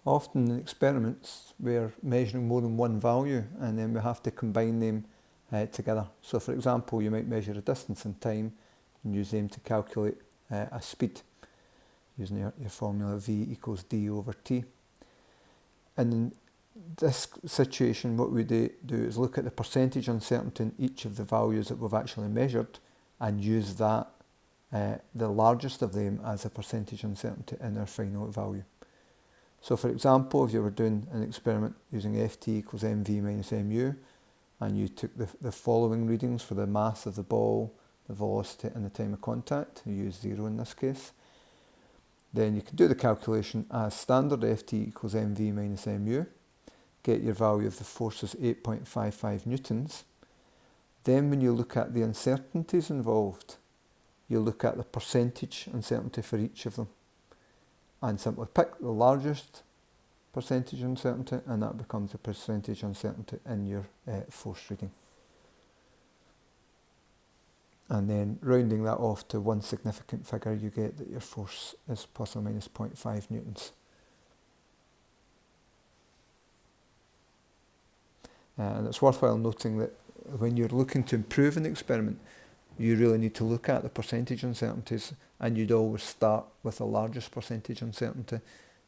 Often in experiments we're measuring more than one value and then we have to combine them together. So for example, you might measure a distance and time and use them to calculate a speed using your formula V equals D over T. And in this situation, what we do is look at the percentage uncertainty in each of the values that we've actually measured and use that, the largest of them, as a percentage uncertainty in our final value. So for example, if you were doing an experiment using Ft equals mv minus mu, and you took the following readings for the mass of the ball, the velocity and the time of contact, you use 0 in this case, then you can do the calculation as standard. Ft equals mv minus mu, get your value of the force as 8.55 newtons. Then when you look at the uncertainties involved, you look at the percentage uncertainty for each of them and simply pick the largest percentage uncertainty, and that becomes the percentage uncertainty in your force reading. And then rounding that off to one significant figure, you get that your force is plus or minus 0.5 newtons. And it's worthwhile noting that when you're looking to improve an experiment, you really need to look at the percentage uncertainties, and you'd always start with the largest percentage uncertainty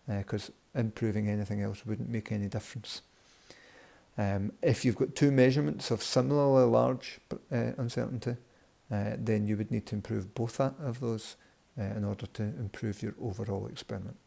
because improving anything else wouldn't make any difference. If you've got two measurements of similarly large uncertainty, then you would need to improve both of those in order to improve your overall experiment.